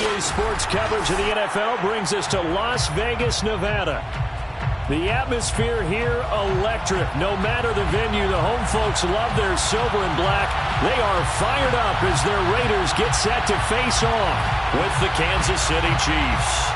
EA Sports coverage of the NFL brings us to Las Vegas, Nevada. The atmosphere here, electric. No matter the venue, the home folks love their silver and black. They are fired up as their Raiders get set to face off with the Kansas City Chiefs.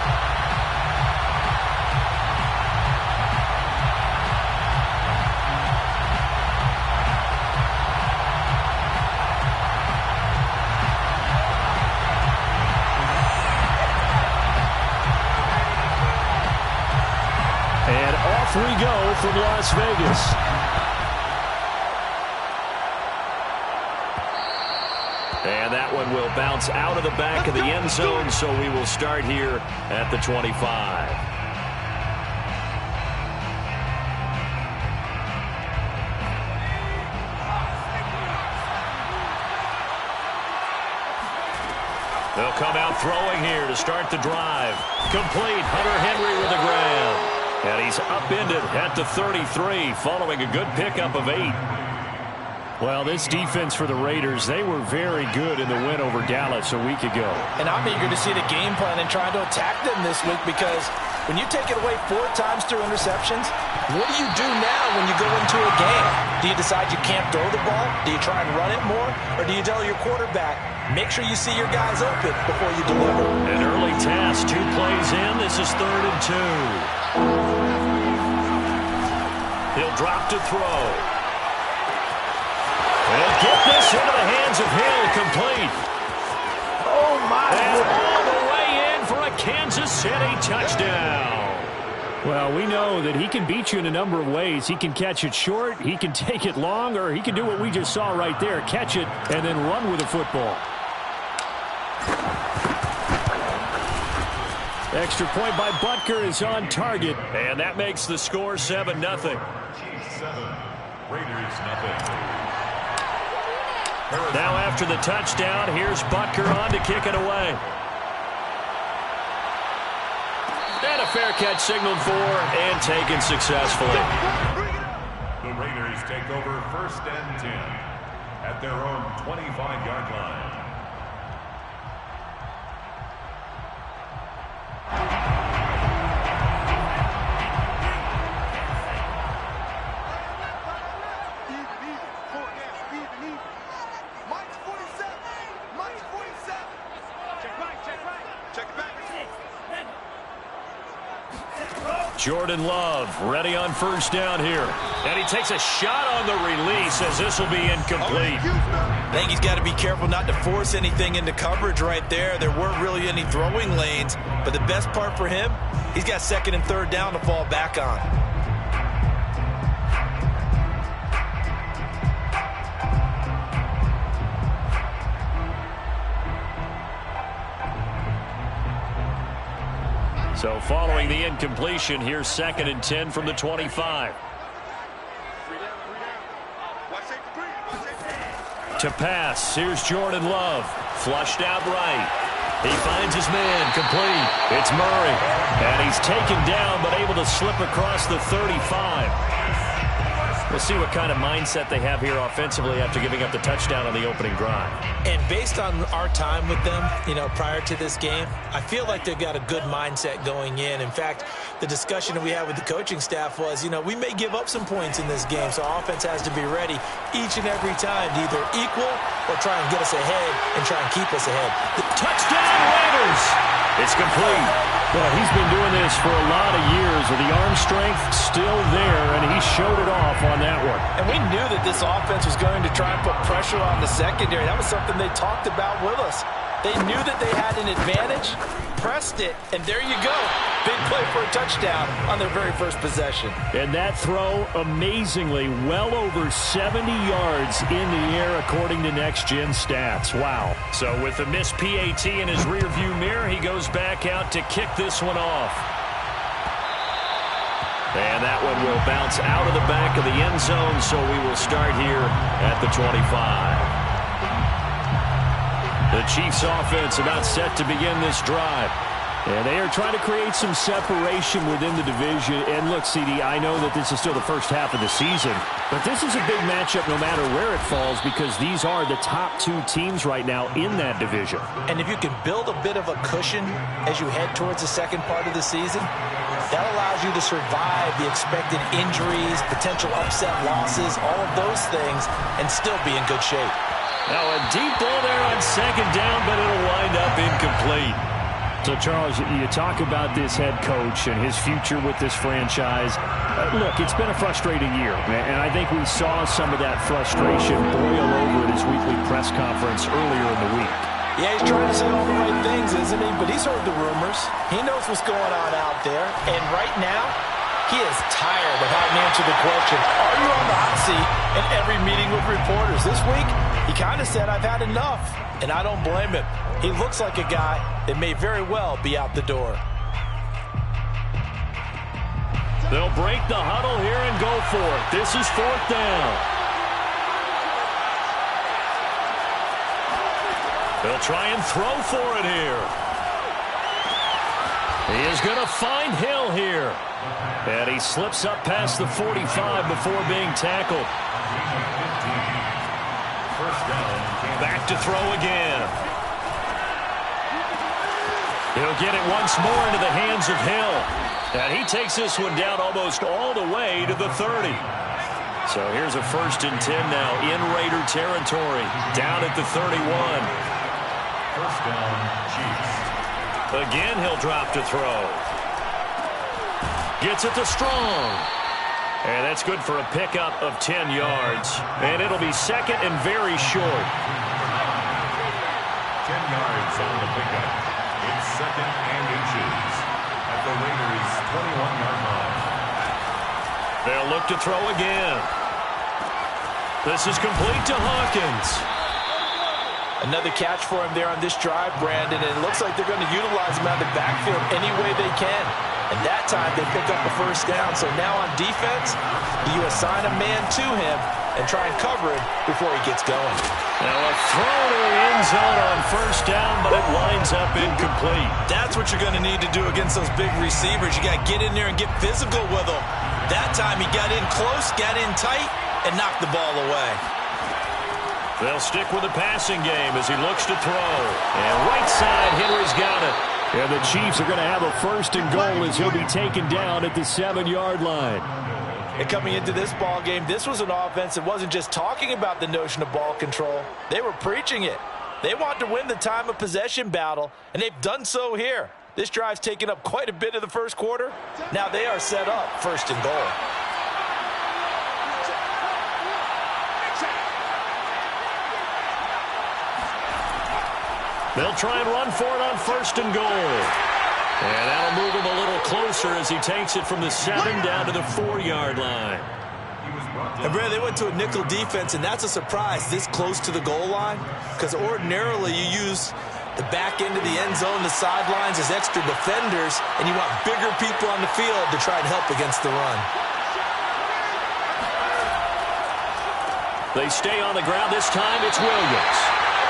We go from Las Vegas. And that one will bounce out of the back of the end zone, so we will start here at the 25. They'll come out throwing here to start the drive. Complete. Hunter Henry with a grab. And he's upended at the 33 following a good pickup of 8. Well, this defense for the Raiders, they were very good in the win over Dallas a week ago. And I'm eager to see the game plan and trying to attack them this week, because when you take it away 4 times through interceptions, what do you do now when you go into a game? Do you decide you can't throw the ball? Do you try and run it more? Or do you tell your quarterback, make sure you see your guys open before you deliver? An early task, 2 plays in. This is 3rd and 2. He'll drop to throw. He'll get this into the hands of Hill, complete. Oh, my. And all the way in for a Kansas City touchdown. Well, we know that he can beat you in a number of ways. He can catch it short, he can take it long, or he can do what we just saw right there, catch it and then run with the football. Extra point by Butker is on target. And that makes the score 7-0. Chiefs 7, Raiders 0. Now after the touchdown, here's Butker on to kick it away. And a fair catch signaled for and taken successfully. The Raiders take over 1st and 10 at their own 25-yard line. Jordan Love ready on 1st down here. And he takes a shot on the release as this will be incomplete. I think he's got to be careful not to force anything into coverage right there. There weren't really any throwing lanes. But the best part for him, he's got 2nd and 3rd down to fall back on. So following the incompletion, here's 2nd and 10 from the 25. To pass, here's Jordan Love. Flushed out right. He finds his man, complete. It's Murray. And he's taken down, but able to slip across the 35. We'll see what kind of mindset they have here offensively after giving up the touchdown on the opening drive. And based on our time with them, prior to this game, I feel like they've got a good mindset going in. In fact, the discussion that we had with the coaching staff was, we may give up some points in this game, so our offense has to be ready each and every time to either equal or try and get us ahead and try and keep us ahead. The touchdown Raiders! It's complete. Well, he's been doing this for a lot of years with the arm strength still there, and he showed it off on that one. And we knew that this offense was going to try and put pressure on the secondary. That was something they talked about with us. They knew that they had an advantage, pressed it, and there you go. Big play for a touchdown on their very first possession. And that throw, amazingly, well over 70 yards in the air according to Next Gen Stats. Wow. So with the missed PAT in his rearview mirror, he goes back out to kick this one off. And that one will bounce out of the back of the end zone, so we will start here at the 25. The Chiefs offense about set to begin this drive. And they are trying to create some separation within the division. And look, CD, I know that this is still the first half of the season, but this is a big matchup no matter where it falls because these are the top two teams right now in that division. And if you can build a bit of a cushion as you head towards the second part of the season, that allows you to survive the expected injuries, potential upset losses, all of those things, and still be in good shape. Now a deep ball there on second down, but it'll wind up incomplete. So, Charles, you talk about this head coach and his future with this franchise. Look, it's been a frustrating year, and I think we saw some of that frustration boil over at his weekly press conference earlier in the week. Yeah, he's trying to say all the right things, isn't he? But he's heard the rumors. He knows what's going on out there. And right now, he is tired of having to answer the question, are you on the hot seat in every meeting with reporters? This week, he kind of said, I've had enough. And I don't blame him. He looks like a guy that may very well be out the door. They'll break the huddle here and go for it. This is fourth down. They'll try and throw for it here. He is going to find Hill here. And he slips up past the 45 before being tackled. Back to throw again. He'll get it once more into the hands of Hill. And he takes this one down almost all the way to the 30. So here's a 1st and 10 now in Raider territory. Down at the 31. First down, Chiefs. Again, he'll drop to throw. Gets it to Strong. And that's good for a pickup of 10 yards. And it'll be second and very short. 10 yards on the pickup. It's second and inches at the Raiders' 21-yard line. They'll look to throw again. This is complete to Hawkins. Another catch for him there on this drive, Brandon, and it looks like they're going to utilize him out of the backfield any way they can. And that time they pick up a first down. So now on defense, you assign a man to him and try and cover him before he gets going. Now a throw to the end zone on first down, but it winds up incomplete. That's what you're going to need to do against those big receivers. You got to get in there and get physical with them. That time he got in close, got in tight, and knocked the ball away. They'll stick with the passing game as he looks to throw. And right side, Henry's got it. And the Chiefs are going to have a 1st and goal as he'll be taken down at the 7-yard line. And coming into this ball game, this was an offense that wasn't just talking about the notion of ball control. They were preaching it. They want to win the time of possession battle, and they've done so here. This drive's taken up quite a bit of the first quarter. Now they are set up 1st and goal. They'll try and run for it on 1st and goal. And that'll move him a little closer as he takes it from the 7 down to the 4-yard line. And Brad, they went to a nickel defense, and that's a surprise this close to the goal line, because ordinarily you use the back end of the end zone, the sidelines as extra defenders, and you want bigger people on the field to try and help against the run. They stay on the ground. This time it's Williams.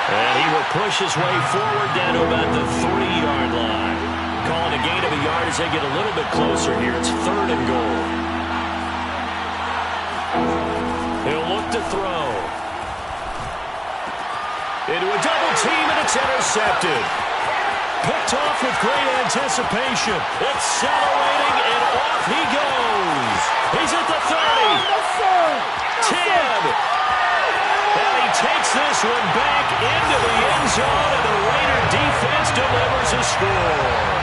And he will push his way forward down to about the 3-yard line. Calling a gain of a yard as they get a little bit closer here. It's 3rd and goal. He'll look to throw. Into a double team, and it's intercepted. Picked off with great anticipation. Accelerating, and off he goes. He's at the 30. 10. And he takes this one back into the end zone, and the Raider defense delivers a score.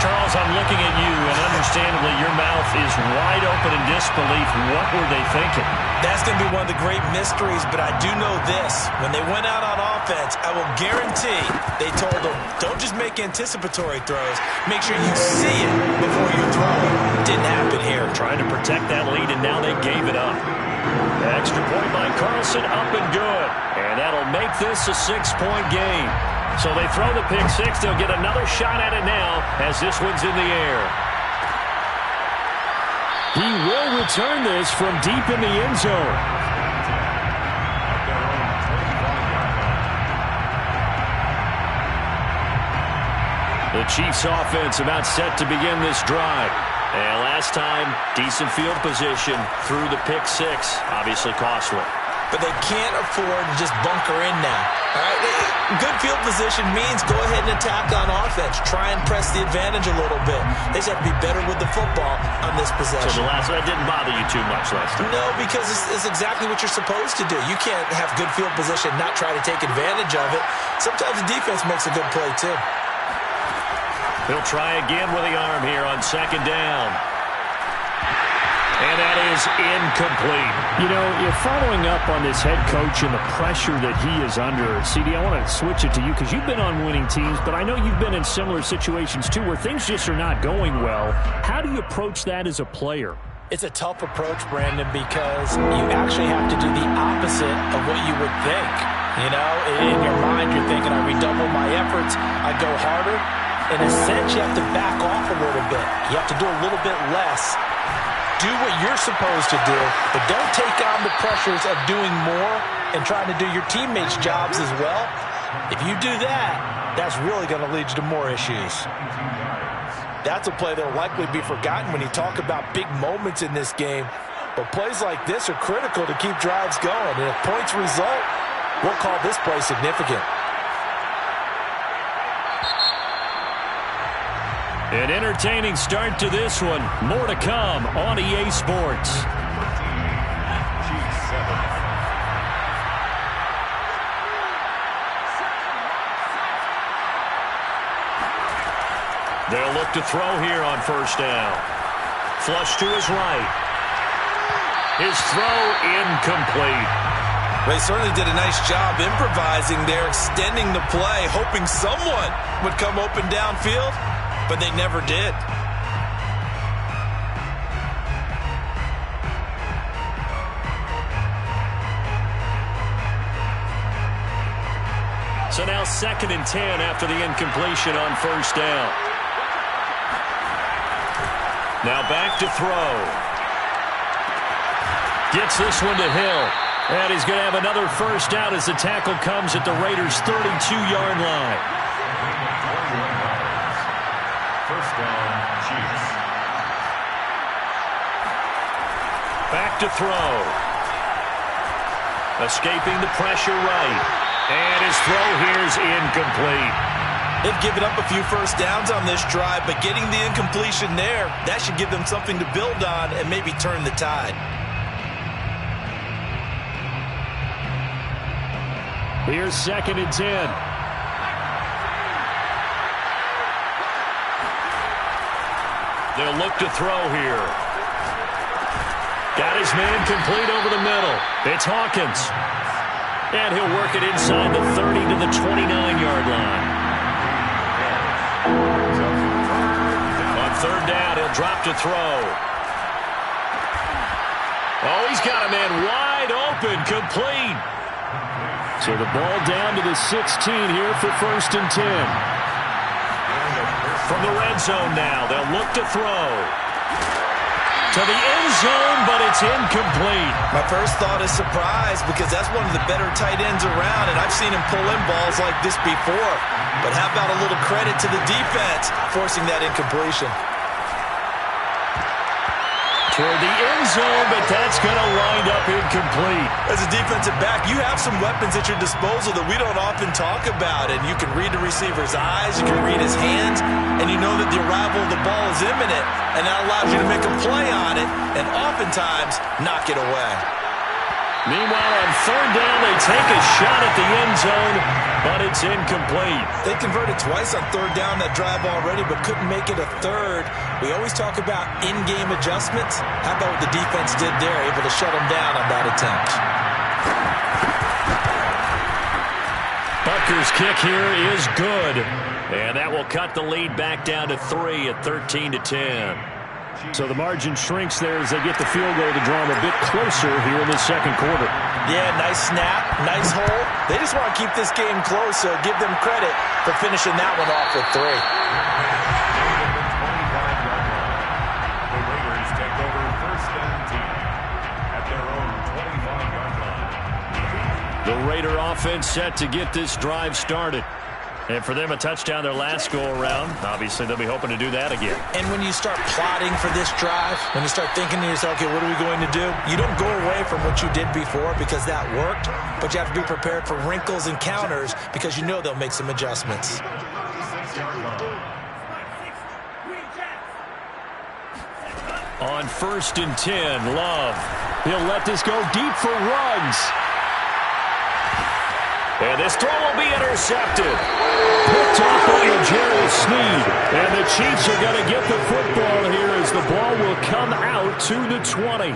Charles, I'm looking at you, and understandably your mouth is wide open in disbelief. What were they thinking? That's going to be one of the great mysteries, but I do know this. When they went out on offense, I will guarantee they told them, don't just make anticipatory throws. Make sure you see it before you throw it. Didn't happen here. Trying to protect that lead, and now they gave it up. Extra point by Carlson, up and good. And that'll make this a 6-point game. So they throw the pick six. They'll get another shot at it now as this one's in the air. He will return this from deep in the end zone. The Chiefs offense about set to begin this drive. And last time, decent field position through the pick six. Obviously costly. But they can't afford to just bunker in now. All right? Good field position means go ahead and attack on offense. Try and press the advantage a little bit. They just have to be better with the football on this possession. So that didn't bother you too much last time? No, because it's exactly what you're supposed to do. You can't have good field position and not try to take advantage of it. Sometimes the defense makes a good play, too. He'll try again with the arm here on second down. And that is incomplete. You know, you're following up on this head coach and the pressure that he is under. CD, I want to switch it to you because you've been on winning teams, but I know you've been in similar situations too where things just are not going well. How do you approach that as a player? It's a tough approach, Brandon, because you actually have to do the opposite of what you would think. You know, in your mind, you're thinking, I redouble my efforts, I go harder. In a sense, you have to back off a little bit. You have to do a little bit less. Do what you're supposed to do, but don't take on the pressures of doing more and trying to do your teammates' jobs as well. If you do that, that's really going to lead you to more issues. That's a play that will likely be forgotten when you talk about big moments in this game. But plays like this are critical to keep drives going. And if points result, we'll call this play significant. An entertaining start to this one. More to come on EA Sports. They'll look to throw here on first down. Flush to his right. His throw incomplete. They certainly did a nice job improvising there, extending the play, hoping someone would come open downfield. But they never did. So now 2nd and 10 after the incompletion on first down. Now back to throw. Gets this one to Hill. And he's going to have another first down as the tackle comes at the Raiders' 32-yard line. Back to throw. Escaping the pressure right. And his throw here is incomplete. They've given up a few first downs on this drive, but getting the incompletion there, that should give them something to build on and maybe turn the tide. Here's 2nd and 10. They'll look to throw here. Got his man complete over the middle. It's Hawkins. And he'll work it inside the 30 to the 29-yard line. On third down, he'll drop to throw. Oh, he's got a man wide open, complete. So the ball down to the 16 here for 1st and 10. From the red zone now, they'll look to throw. To the end zone, but it's incomplete. My first thought is surprise because that's one of the better tight ends around, and I've seen him pull in balls like this before. But how about a little credit to the defense forcing that incompletion? Toward the end zone, but that's going to wind up incomplete. As a defensive back, you have some weapons at your disposal that we don't often talk about. And you can read the receiver's eyes, you can read his hands, and you know that the arrival of the ball is imminent. And that allows you to make a play on it and oftentimes knock it away. Meanwhile, on third down, they take a shot at the end zone, but it's incomplete. They converted twice on third down that drive already, but couldn't make it a third. We always talk about in-game adjustments. How about what the defense did there, able to shut them down on that attempt? Butker's kick here is good. And that will cut the lead back down to 3 at 13-10. So the margin shrinks there as they get the field goal to draw them a bit closer here in the second quarter. Yeah, nice snap, nice hole. They just want to keep this game close, so give them credit for finishing that one off with 3. The Raiders take over 1st and 10 at their own 25-yard line. The Raider offense set to get this drive started. And for them, a touchdown their last go-around. Obviously, they'll be hoping to do that again. And when you start plotting for this drive, when you start thinking to yourself, okay, what are we going to do? You don't go away from what you did before because that worked, but you have to be prepared for wrinkles and counters because you know they'll make some adjustments. On 1st and 10, Love. He'll let this go deep for Ruggs. And this throw will be intercepted. Picked off by L'Jarius Sneed. And the Chiefs are going to get the football here as the ball will come out to the 20.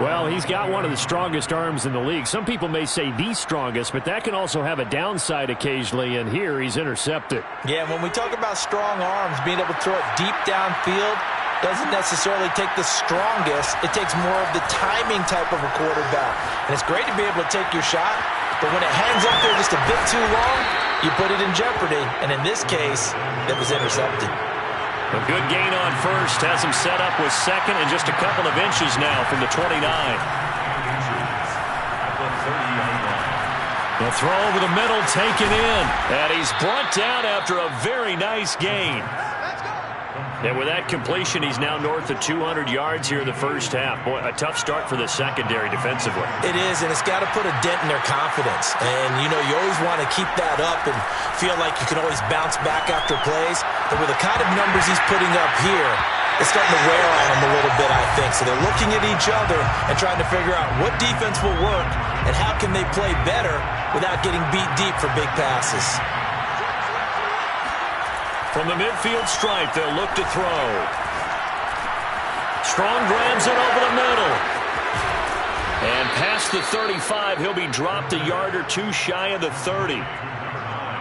Well, he's got one of the strongest arms in the league. Some people may say the strongest, but that can also have a downside occasionally, and here he's intercepted. Yeah, when we talk about strong arms, being able to throw it deep downfield doesn't necessarily take the strongest. It takes more of the timing type of a quarterback. And it's great to be able to take your shot, but when it hangs up there just a bit too long, you put it in jeopardy. And in this case, it was intercepted. A good gain on first. Has him set up with second and just a couple of inches now from the 29. The throw over the middle taken in. And he's brought down after a very nice gain. And with that completion, he's now north of 200 yards here in the first half. Boy, a tough start for the secondary defensively. It is, and it's got to put a dent in their confidence. And, you know, you always want to keep that up and feel like you can always bounce back after plays. But with the kind of numbers he's putting up here, it's starting to wear on them a little bit, I think. So they're looking at each other and trying to figure out what defense will work and how can they play better without getting beat deep for big passes. From the midfield stripe, they'll look to throw. Strong grabs it over the middle. And past the 35, he'll be dropped a yard or two shy of the 30.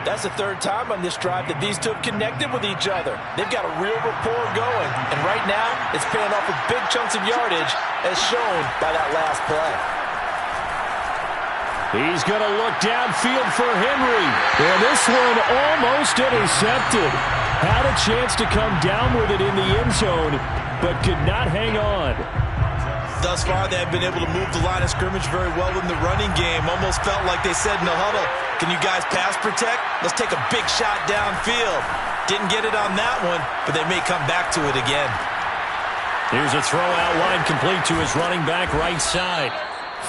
That's the third time on this drive that these two have connected with each other. They've got a real rapport going. And right now, it's paying off with big chunks of yardage, as shown by that last play. He's going to look downfield for Henry. And this one almost intercepted. Had a chance to come down with it in the end zone, but could not hang on. Thus far, they have been able to move the line of scrimmage very well in the running game. Almost felt like they said in the huddle, can you guys pass protect? Let's take a big shot downfield. Didn't get it on that one, but they may come back to it again. Here's a throw out wide complete to his running back right side.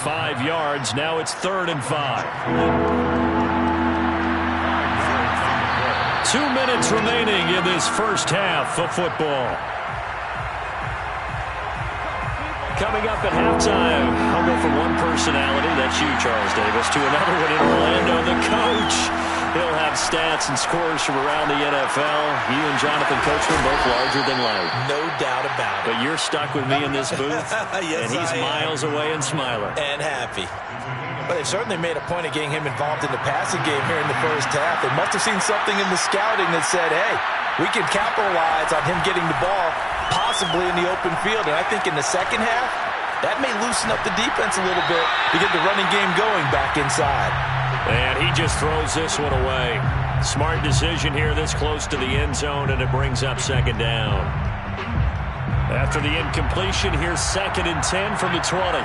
5 yards. Now it's 3rd and 5. 2 minutes remaining in this first half of football. Coming up at halftime, I'll go from one personality, that's you, Charles Davis, to another one in Orlando, the coach. He'll have stats and scores from around the NFL. You and Jonathan Coachman both larger than life. No doubt about it. But you're stuck with me in this booth, yes, and he's miles away and smiling. And happy. But they certainly made a point of getting him involved in the passing game here in the first half. They must have seen something in the scouting that said, hey, we can capitalize on him getting the ball possibly in the open field. And I think in the second half, that may loosen up the defense a little bit to get the running game going back inside. And he just throws this one away. Smart decision here this close to the end zone, and it brings up 2nd down. After the incompletion, here's 2nd and 10 from the 20.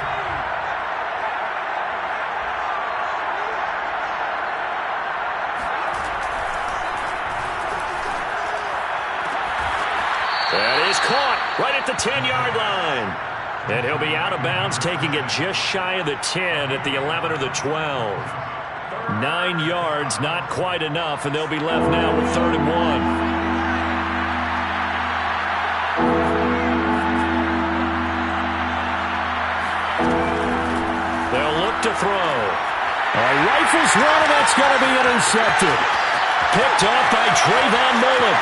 That is caught right at the 10-yard line. And he'll be out of bounds, taking it just shy of the 10 at the 11 or the 12. 9 yards, not quite enough, and they'll be left now with 3rd and 1. They'll look to throw. A rifles run, and that's going to be intercepted. Picked off by Trayvon Mullen.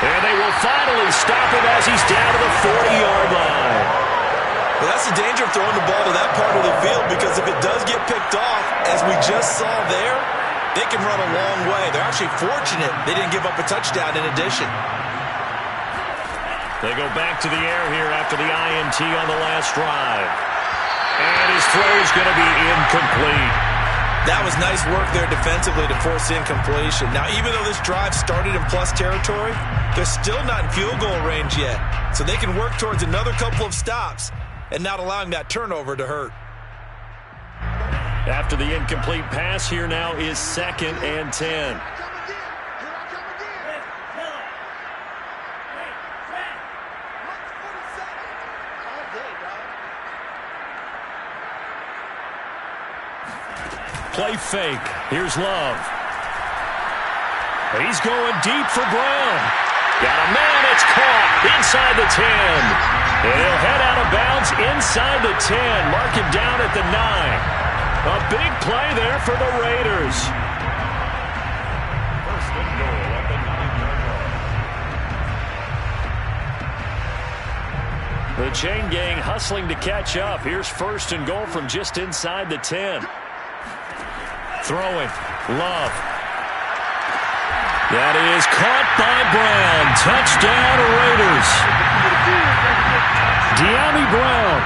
And they will finally stop him as he's down to the 40-yard line. Well, that's the danger of throwing the ball to that part of the field, because if it does get picked off, as we just saw there, they can run a long way. They're actually fortunate they didn't give up a touchdown in addition. They go back to the air here after the INT on the last drive. And his throw is going to be incomplete. That was nice work there defensively to force incompletion. Now, even though this drive started in plus territory, they're still not in field goal range yet. So they can work towards another couple of stops and not allowing that turnover to hurt. After the incomplete pass, here now is 2nd and 10. Play fake. Here's Love. He's going deep for Brown. Got a man. It's caught inside the 10. And he'll head out of bounds inside the 10. Mark him down at the 9. A big play there for the Raiders. First and goal at the 9-yard line. The chain gang hustling to catch up. Here's 1st and goal from just inside the 10. Throwing. Love. That is caught by Brown. Touchdown, Raiders. Dyami Brown,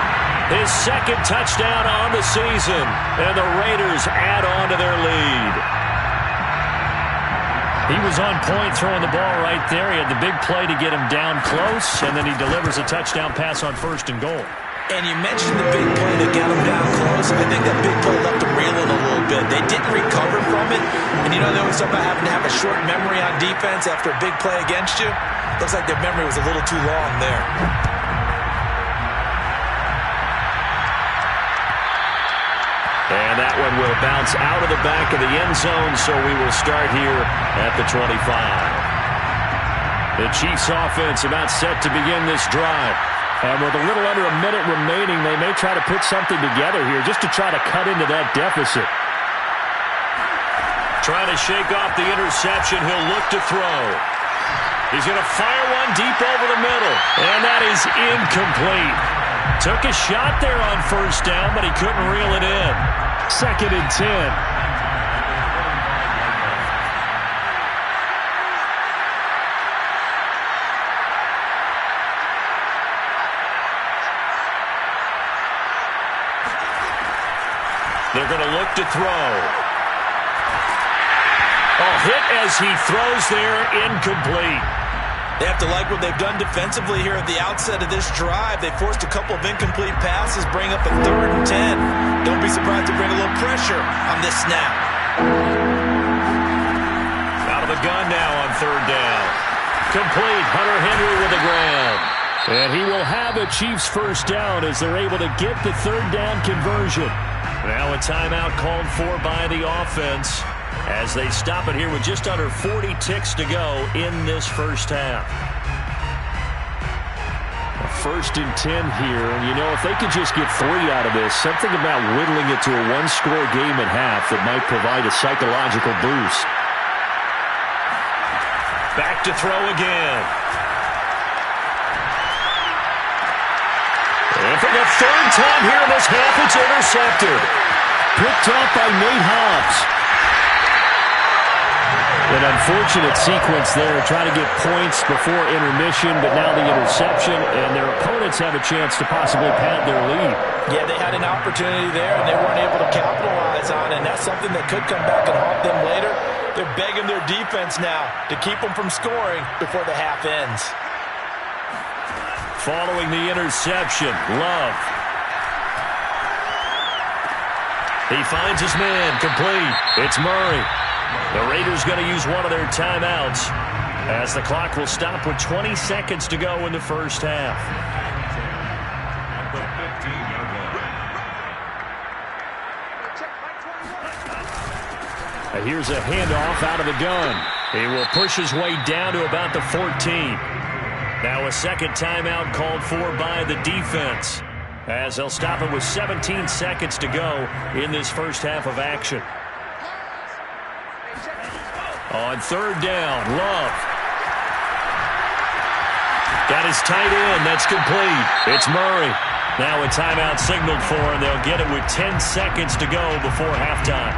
his 2nd touchdown on the season. And the Raiders add on to their lead. He was on point throwing the ball right there. He had the big play to get him down close, and then he delivers a touchdown pass on 1st and goal. And you mentioned the big play that got him down close. I think that big play left him reeling a little bit. They didn't recover from it. And you know, they always talk about having to have a short memory on defense after a big play against you. Looks like their memory was a little too long there. And that one will bounce out of the back of the end zone, so we will start here at the 25. The Chiefs offense about set to begin this drive. And with a little under a minute remaining, they may try to put something together here just to try to cut into that deficit. Trying to shake off the interception. He'll look to throw. He's going to fire one deep over the middle. And that is incomplete. Took a shot there on 1st down, but he couldn't reel it in. 2nd and 10. They're going to look to throw. Hit as he throws there, incomplete. They have to like what they've done defensively here at the outset of this drive. They forced a couple of incomplete passes, bring up a 3rd and 10. Don't be surprised to bring a little pressure on this snap. Out of the gun now on 3rd down. Complete. Hunter Henry with the ground. And he will have a Chiefs 1st down as they're able to get the 3rd down conversion. Now a timeout called for by the offense as they stop it here with just under 40 ticks to go in this 1st half. 1st and 10 here, and you know, if they could just get 3 out of this, something about whittling it to a 1-score game at half that might provide a psychological boost. Back to throw again. And for the 3rd time here in this half, it's intercepted. Picked up by Nate Hobbs. An unfortunate sequence there, trying to get points before intermission, but now the interception, and their opponents have a chance to possibly pad their lead. Yeah, they had an opportunity there, and they weren't able to capitalize on it, and that's something that could come back and haunt them later. They're begging their defense now to keep them from scoring before the half ends. Following the interception, Love. He finds his man, complete. It's Murray. The Raiders going to use one of their timeouts as the clock will stop with 20 seconds to go in the 1st half. At the 15-yard line. Here's a handoff out of the gun. He will push his way down to about the 14. Now a 2nd timeout called for by the defense as they'll stop it with 17 seconds to go in this 1st half of action. On 3rd down, Love. Got his tight end. That's complete. It's Murray. Now a timeout signaled for, and they'll get it with 10 seconds to go before halftime.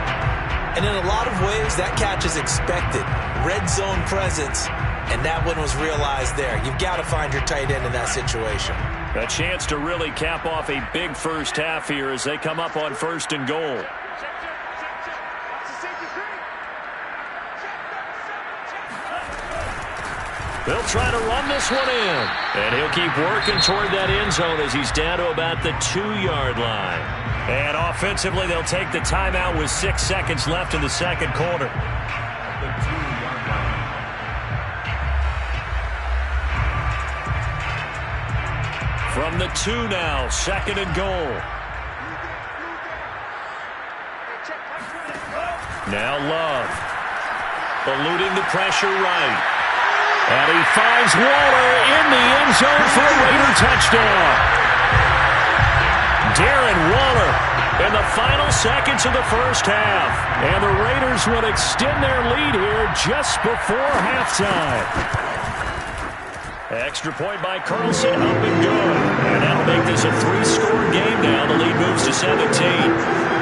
And in a lot of ways, that catch is expected. Red zone presence, and that one was realized there. You've got to find your tight end in that situation. A chance to really cap off a big 1st half here as they come up on 1st and goal. They'll try to run this one in. And he'll keep working toward that end zone as he's down to about the 2-yard line. And offensively, they'll take the timeout with 6 seconds left in the second quarter. The 2-yard line. From the 2 now, 2nd and goal. Now Love. Eluding the pressure right. And he finds Waller in the end zone for a Raider touchdown. Darren Waller in the final seconds of the first half. And the Raiders will extend their lead here just before halftime. Extra point by Carlson, up and good. And that'll make this a 3-score game now. The lead moves to 17.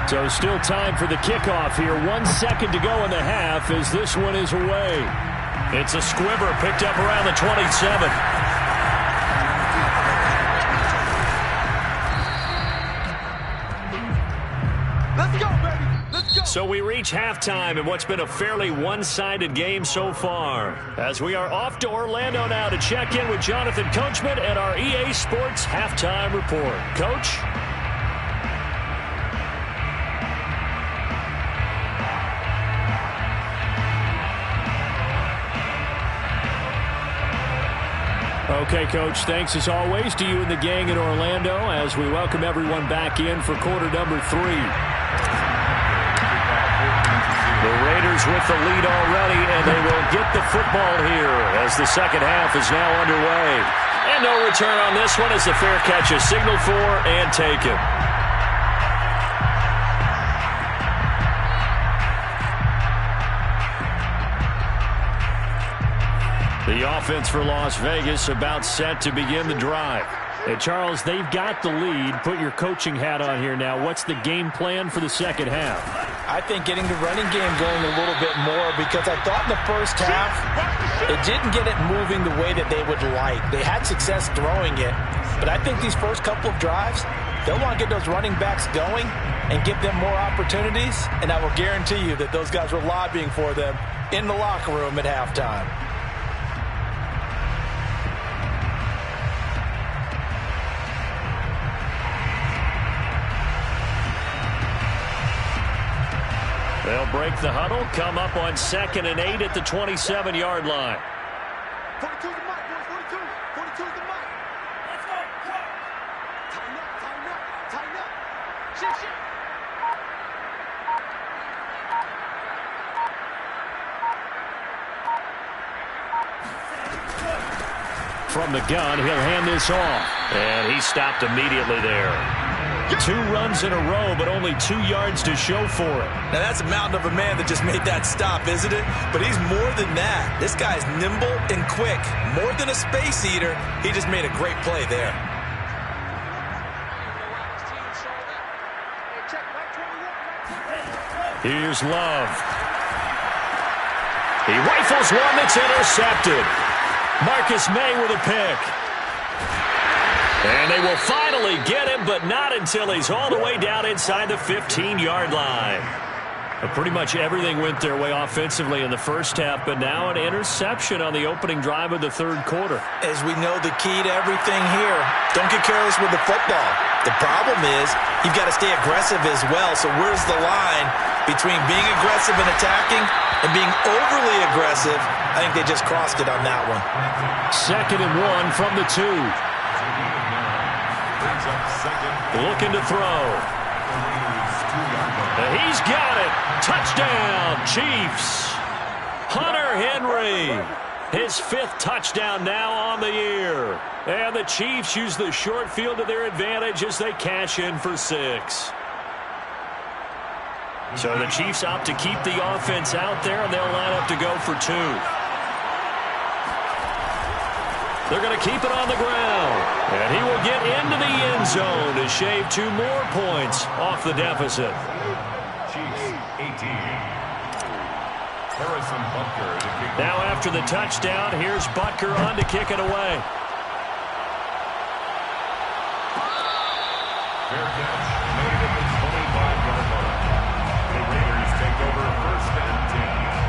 So still time for the kickoff here. 1 second to go in the half as this one is away. It's a squibber picked up around the 27. Let's go, baby. Let's go. So we reach halftime in what's been a fairly one-sided game so far. As we are off to Orlando now to check in with Jonathan Coachman and our EA Sports Halftime Report. Coach? Okay, Coach, thanks as always to you and the gang in Orlando as we welcome everyone back in for quarter number 3. The Raiders with the lead already, and they will get the football here as the second half is now underway. And no return on this one as the fair catch is signaled for and taken. The offense for Las Vegas about set to begin the drive. Hey, Charles, they've got the lead. Put your coaching hat on here now. What's the game plan for the second half? I think getting the running game going a little bit more because I thought in the first half it didn't get it moving the way that they would like. They had success throwing it, but I think these first couple of drives, they'll want to get those running backs going and give them more opportunities, and I will guarantee you that those guys were lobbying for them in the locker room at halftime. They'll break the huddle, come up on 2nd and 8 at the 27-yard line. 42 is the mic, boys. 42. 42 is the mic. Let's go. Tighten up, tighten up, tighten up. Shit. From the gun, he'll hand this off. And he stopped immediately there. 2 runs in a row, but only 2 yards to show for it. Now, that's a mountain of a man that just made that stop, isn't it? But he's more than that. This guy's nimble and quick. More than a space eater, he just made a great play there. Here's Love. He rifles one that's intercepted. Marcus May with a pick. And they will finally get him, but not until he's all the way down inside the 15-yard line. Pretty much everything went their way offensively in the first half, but now an interception on the opening drive of the third quarter. As we know, the key to everything here, don't get careless with the football. The problem is you've got to stay aggressive as well. So where's the line between being aggressive and attacking and being overly aggressive? I think they just crossed it on that one. 2nd and 1 from the 2. Looking to throw. He's got it. Touchdown, Chiefs. Hunter Henry. His 5th touchdown now on the year. And the Chiefs use the short field to their advantage as they cash in for 6. So the Chiefs opt to keep the offense out there, and they'll line up to go for 2. They're going to keep it on the ground. And he will get into the end zone to shave 2 more points off the deficit. Chiefs 18. Harrison Butker to kick. Now after the touchdown, here's Butker on to kick it away. Fair catch made at the 25-yard line. The Raiders take over 1st and 10.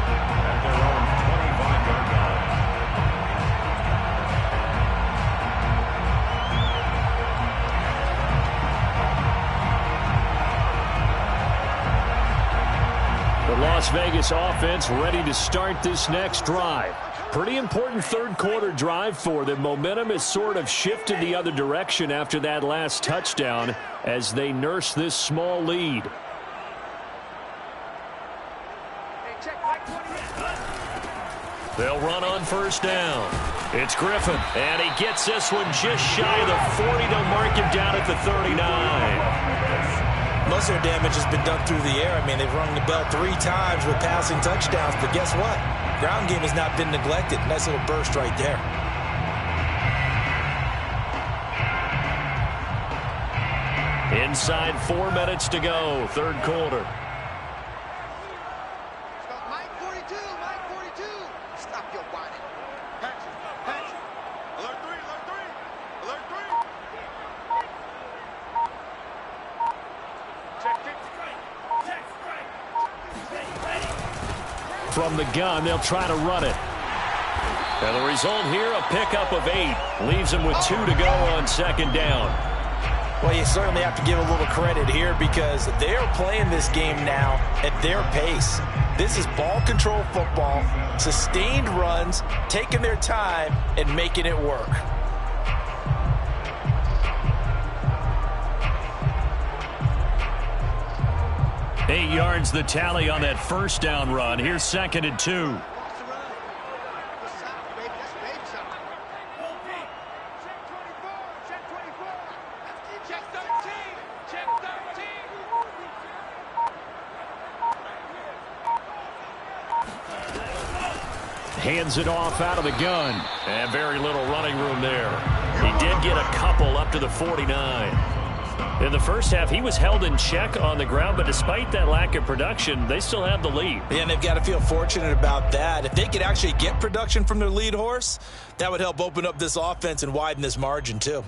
Vegas offense ready to start this next drive. Pretty important third quarter drive for them. Momentum has sort of shifted the other direction after that last touchdown as they nurse this small lead. They'll run on first down. It's Griffin, and he gets this one just shy of the 40. They'll mark him down at the 39. Most of their damage has been done through the air. I mean, they've rung the bell 3 times with passing touchdowns, but guess what? Ground game has not been neglected. Nice little burst right there. Inside 4 minutes to go, third quarter. Mike 42, Mike 42. Stop your whining. Patch it. Alert 3, alert 3. Alert 3. Check it. From the gun, they'll try to run it. And the result here, a pickup of 8. Leaves them with 2 to go on second down. Well, you certainly have to give a little credit here because they're playing this game now at their pace. This is ball control football, sustained runs, taking their time, and making it work. Eight yards the tally on that first down run. Here's second and 2. Hands it off out of the gun. And very little running room there. He did get a couple up to the 49. In the first half, he was held in check on the ground, but despite that lack of production, they still have the lead. Yeah, and they've got to feel fortunate about that. If they could actually get production from their lead horse, that would help open up this offense and widen this margin too.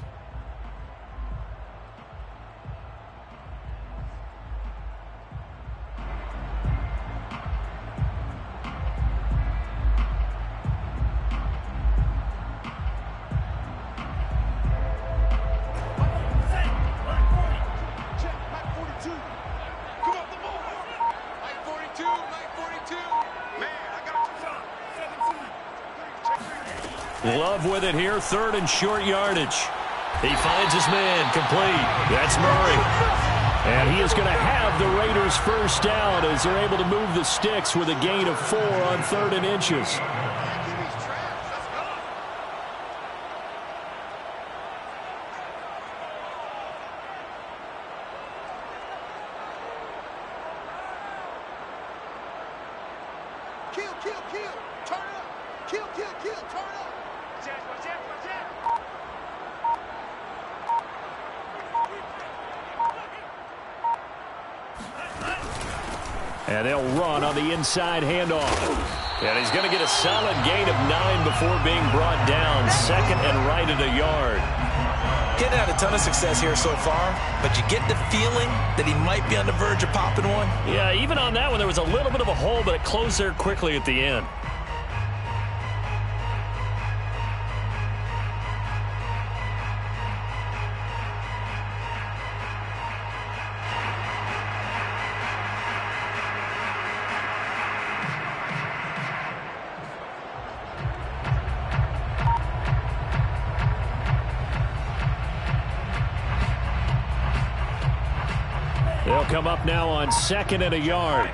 Love with it here, third and short yardage. He finds his man, complete. That's Murray. And he is going to have the Raiders first down as they're able to move the sticks with a gain of 4 on 3rd and inches. And they'll run on the inside handoff. And he's going to get a solid gain of 9 before being brought down. Second and right at a yard. Getting had a ton of success here so far, but you get the feeling that he might be on the verge of popping one. Yeah, even on that one, there was a little bit of a hole, but it closed there quickly at the end. They'll come up now on second and a yard.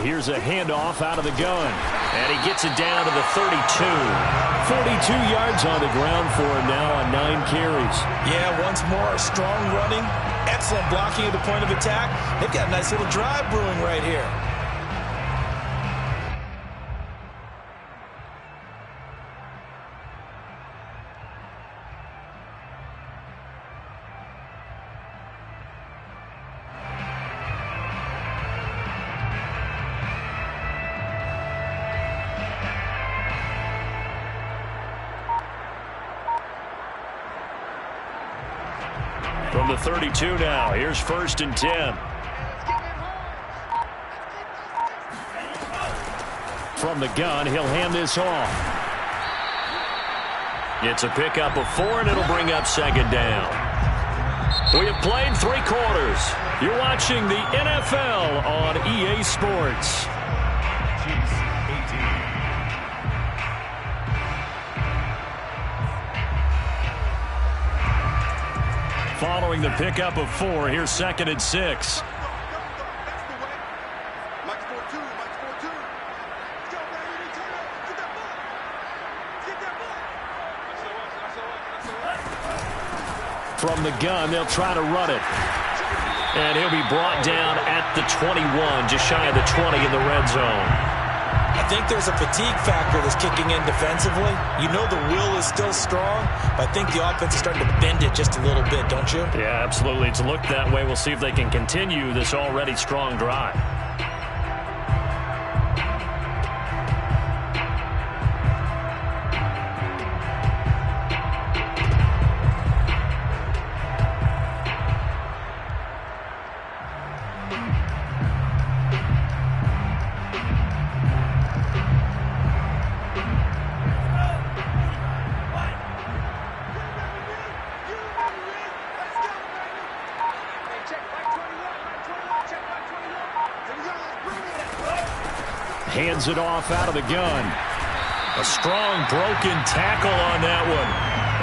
Here's a handoff out of the gun. And he gets it down to the 32. 42 yards on the ground for him now on 9 carries. Yeah, once more, strong running, excellent blocking at the point of attack. They've got a nice little drive brewing right here. From the 32 now, here's 1st and 10. From the gun, he'll hand this off. It's a pickup of 4, and it'll bring up second down. We have played 3 quarters. You're watching the NFL on EA Sports. Chiefs 18. Following the pickup of 4, here's 2nd and 6. From the gun, they'll try to run it. And he'll be brought down at the 21, just shy of the 20 in the red zone. I think there's a fatigue factor that's kicking in defensively. You know the will is still strong, but I think the offense is starting to bend it just a little bit, don't you? Yeah, absolutely. It's looked that way. We'll see if they can continue this already strong drive. Hands it off out of the gun. A strong broken tackle on that one.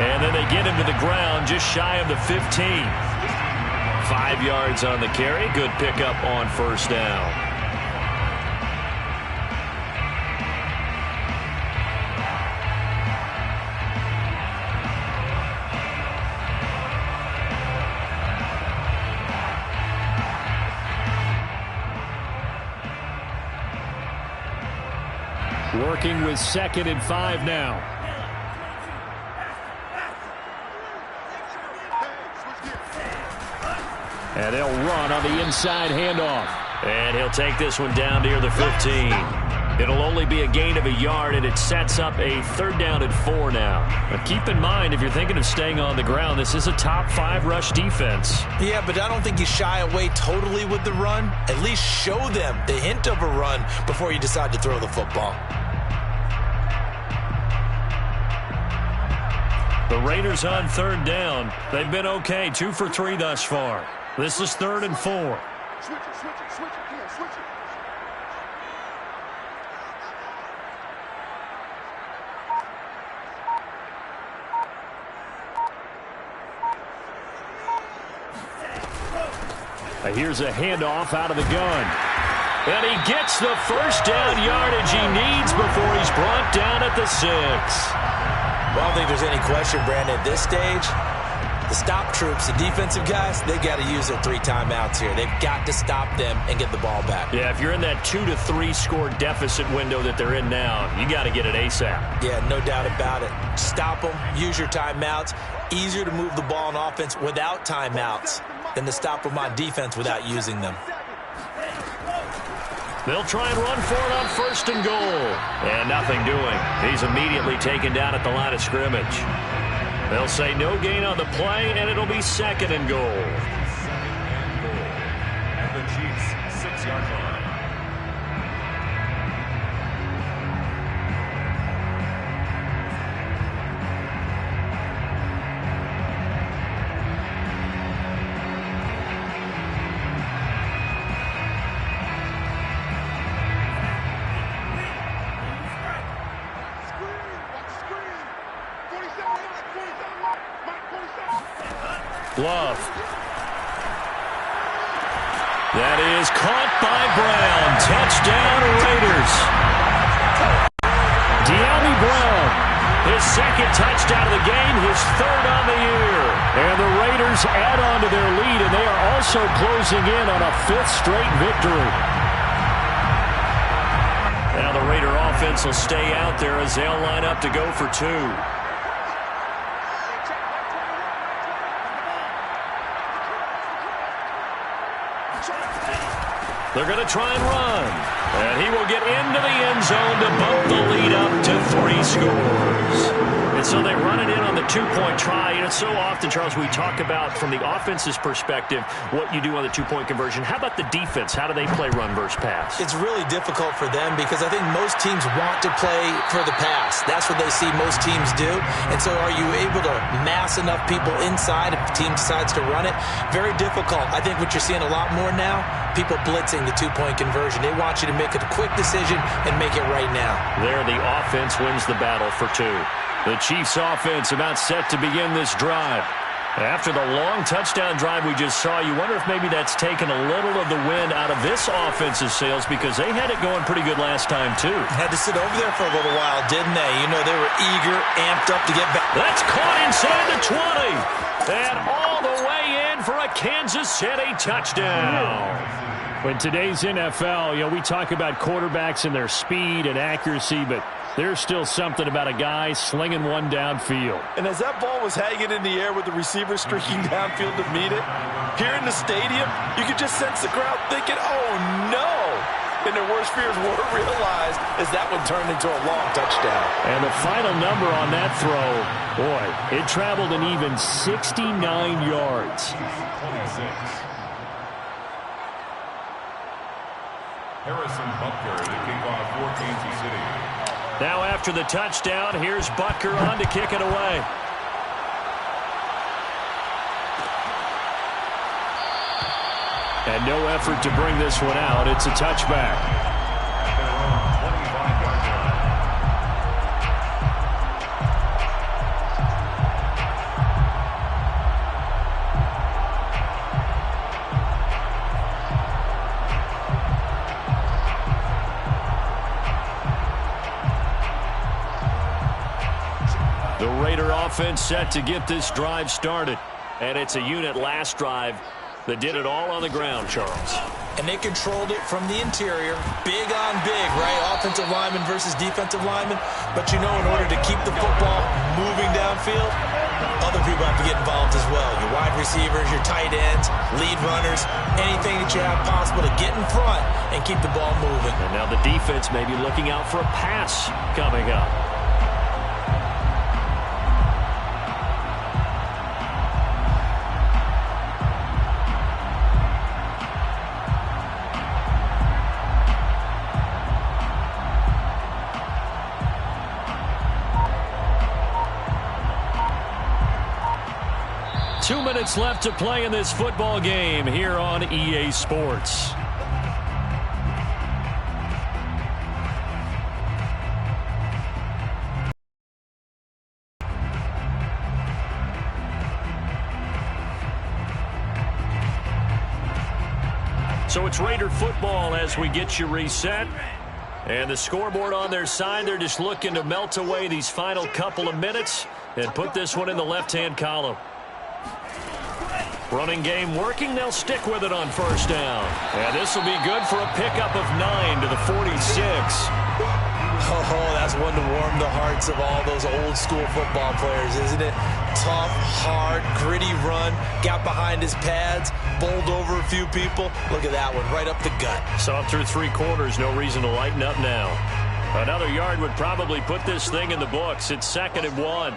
And then they get him to the ground just shy of the 15. 5 yards on the carry. Good pickup on first down. Working with 2nd and 5 now. And they'll run on the inside handoff. And he'll take this one down near the 15. It'll only be a gain of a yard, and it sets up a 3rd down and 4 now. But keep in mind, if you're thinking of staying on the ground, this is a top 5 rush defense. Yeah, but I don't think you shy away totally with the run. At least show them the hint of a run before you decide to throw the football. The Raiders on 3rd down. They've been okay, 2 for 3 thus far. This is 3rd and 4. Switch it, switch it, switch it, yeah, switch it. Here's a handoff out of the gun. And he gets the first down yardage he needs before he's brought down at the 6. Well, I don't think there's any question, Brandon, at this stage, the stop troops, the defensive guys, they've got to use their 3 timeouts here. They've got to stop them and get the ball back. Yeah, if you're in that 2 to 3 score deficit window that they're in now, you got to get it ASAP. Yeah, no doubt about it. Stop them, use your timeouts. Easier to move the ball on offense without timeouts than to stop them on defense without using them. They'll try and run for it on 1st and goal. And nothing doing. He's immediately taken down at the line of scrimmage. They'll say no gain on the play, and it'll be 2nd and goal. At the Chiefs' 6-yard line. Love. That is caught by Brown. Touchdown, Raiders. De'Ami Brown, his 2nd touchdown of the game, his 3rd on the year. And the Raiders add on to their lead, and they are also closing in on a 5th straight victory. Now the Raider offense will stay out there as they'll line up to go for 2. They're going to try and run. And he will get into the end zone to bump the lead up to 3 scores. so they run it in on the two-point try. And it's so often, Charles, we talk about from the offense's perspective what you do on the two-point conversion. How about the defense? How do they play run versus pass? It's really difficult for them because I think most teams want to play for the pass. That's what they see most teams do. And so are you able to mass enough people inside if the team decides to run it? Very difficult. I think what you're seeing a lot more now, people blitzing the two-point conversion. They want you to make a quick decision and make it right now. There, the offense wins the battle for two. The Chiefs offense about set to begin this drive. After the long touchdown drive we just saw, you wonder if maybe that's taken a little of the wind out of this offense's sails because they had it going pretty good last time, too. Had to sit over there for a little while, didn't they? You know, they were eager, amped up to get back. That's caught inside the 20. And all the way in for a Kansas City touchdown. In today's NFL, we talk about quarterbacks and their speed and accuracy, but there's still something about a guy slinging one downfield. And as that ball was hanging in the air with the receiver streaking downfield to meet it, here in the stadium, you could just sense the crowd thinking, oh, no. And their worst fears were realized as that one turned into a long touchdown. And the final number on that throw, boy, it traveled an even 69 yards. 26. Harrison Butker to kick off for Kansas City. Now after the touchdown, here's Butker on to kick it away. And no effort to bring this one out. It's a touchback. At their own 25-yard line. The Raider offense set to get this drive started. And it's a unit last drive that did it all on the ground, Charles. And they controlled it from the interior. Big on big, right? Offensive lineman versus defensive lineman. But in order to keep the football moving downfield, other people have to get involved as well. Your wide receivers, your tight ends, lead runners, anything that you have possible to get in front and keep the ball moving. And now the defense may be looking out for a pass coming up. Two minutes left to play in this football game here on EA Sports. So it's Raider football as we get you reset. And the scoreboard on their side, they're just looking to melt away these final couple of minutes and put this one in the left-hand column. Running game working. They'll stick with it on first down. And this will be good for a pickup of 9 to the 46. Oh, that's one to warm the hearts of all those old school football players, isn't it? Tough, hard, gritty run. Got behind his pads, bowled over a few people. Look at that one, right up the gut. Saw through 3 quarters. No reason to lighten up now. Another yard would probably put this thing in the books. It's 2nd and 1.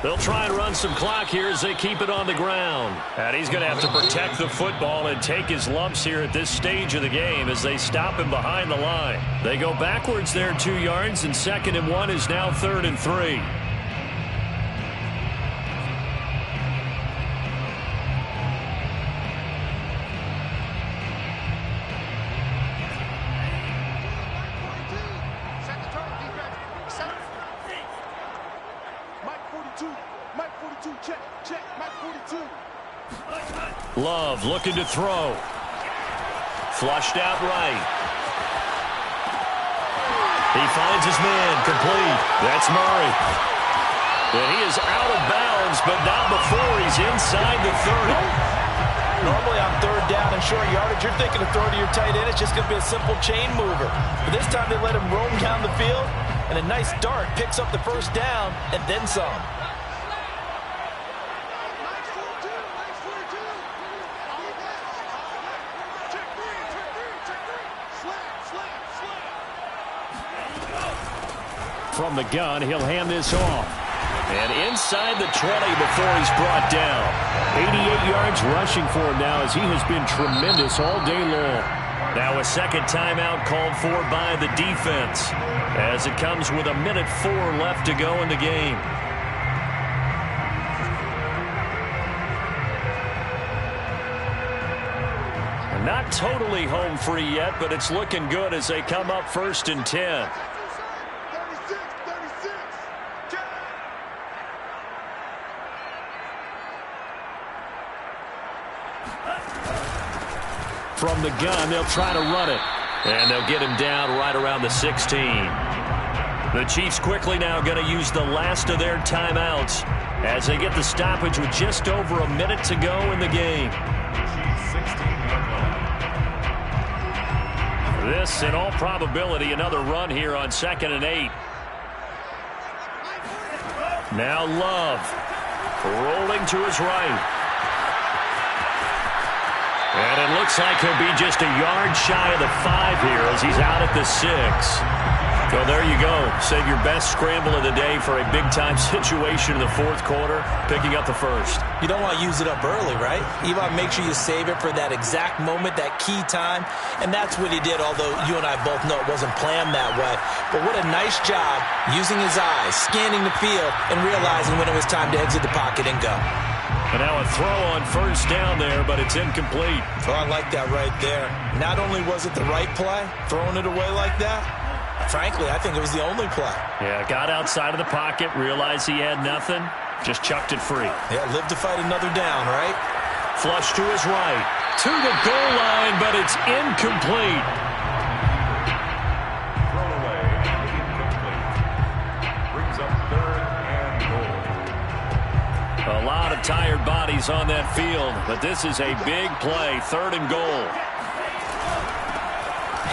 They'll try and run some clock here as they keep it on the ground. And he's going to have to protect the football and take his lumps here at this stage of the game as they stop him behind the line. They go backwards there 2 yards, and 2nd and 1 is now 3rd and 3. Love looking to throw. Flushed out right. He finds his man complete. That's Murray. And he is out of bounds, but not before he's inside the 30. Normally on 3rd down and short yardage, you're thinking of throw to your tight end. It's just going to be a simple chain mover. But this time they let him roam down the field, and a nice dart picks up the first down and then some. From the gun, he'll hand this off. And inside the 20 before he's brought down. 88 yards rushing for him now as he has been tremendous all day long. Now a second timeout called for by the defense as it comes with 1:04 left to go in the game. Not totally home free yet, but it's looking good as they come up 1st and 10. From the gun, they'll try to run it. And they'll get him down right around the 16. The Chiefs quickly now going to use the last of their timeouts as they get the stoppage with just over a minute to go in the game. This, in all probability, another run here on 2nd and 8. Now Love rolling to his right. And it looks like he'll be just a yard shy of the 5 here as he's out at the 6. Well, there you go. Save your best scramble of the day for a big-time situation in the 4th quarter, picking up the 1st. You don't want to use it up early, right? You want to make sure you save it for that exact moment, that key time. And that's what he did, although you and I both know it wasn't planned that way. But what a nice job using his eyes, scanning the field, and realizing when it was time to exit the pocket and go. And now a throw on 1st down there, but it's incomplete. Oh, I like that right there. Not only was it the right play, throwing it away like that, frankly, I think it was the only play. Yeah, got outside of the pocket, realized he had nothing, just chucked it free. Yeah, live to fight another down, right? Flush to his right, to the goal line, but it's incomplete. Throw away, incomplete. Brings up 3rd and goal. A lot of tired bodies on that field, but this is a big play, 3rd and goal.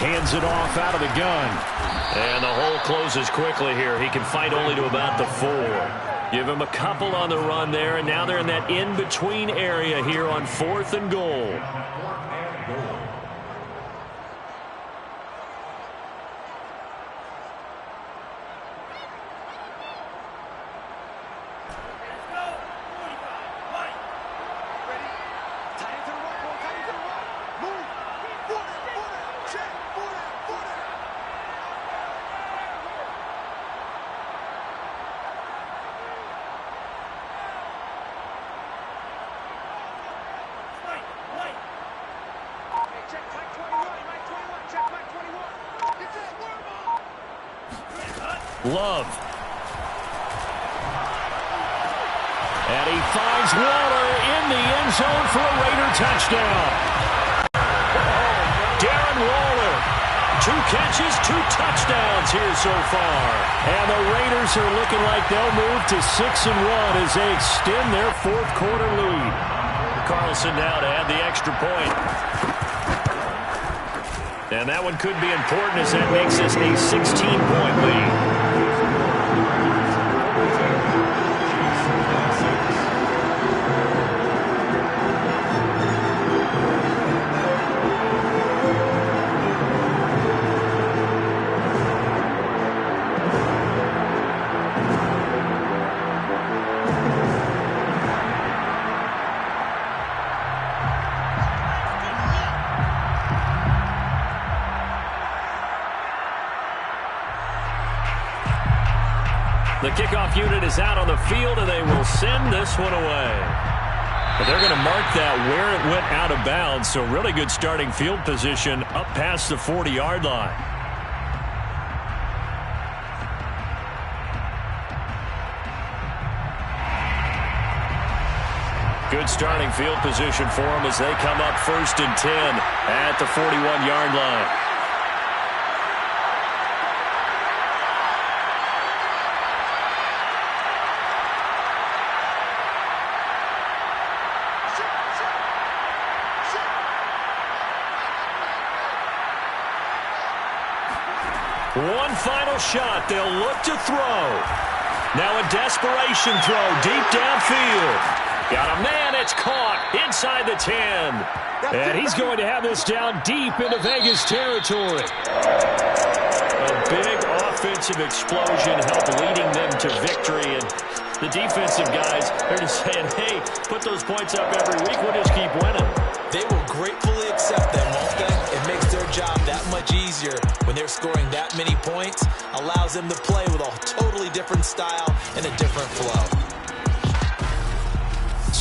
Hands it off out of the gun. And the hole closes quickly here. He can fight only to about the 4. Give him a couple on the run there, and now they're in that in-between area here on 4th and goal. Love. And he finds Waller in the end zone for a Raider touchdown. Darren Waller, 2 catches, 2 touchdowns here so far. And the Raiders are looking like they'll move to 6-1 as they extend their 4th quarter lead. Carlson now to add the extra point. And that one could be important as that makes this a 16-point lead. The kickoff unit is out on the field, and they will send this one away. But they're going to mark that where it went out of bounds, so really good starting field position up past the 40-yard line. Good starting field position for them as they come up 1st and 10 at the 41-yard line. One final shot. They'll look to throw. Now a desperation throw deep downfield. Got a man. It's caught inside the 10. And he's going to have this down deep into Vegas territory. A big offensive explosion help leading them to victory. And the defensive guys, they're just saying, hey, put those points up every week. We'll just keep winning. They will gratefully accept them, won't they? It makes their job that much easier when they're scoring that many points. Allows them to play with a totally different style and a different flow.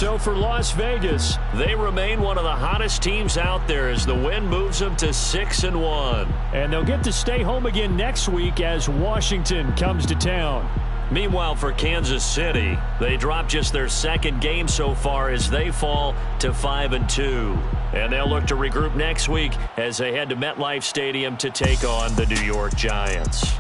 So for Las Vegas, they remain one of the hottest teams out there as the win moves them to 6-1. And they'll get to stay home again next week as Washington comes to town. Meanwhile, for Kansas City, they drop just their second game so far as they fall to 5-2. And they'll look to regroup next week as they head to MetLife Stadium to take on the New York Giants.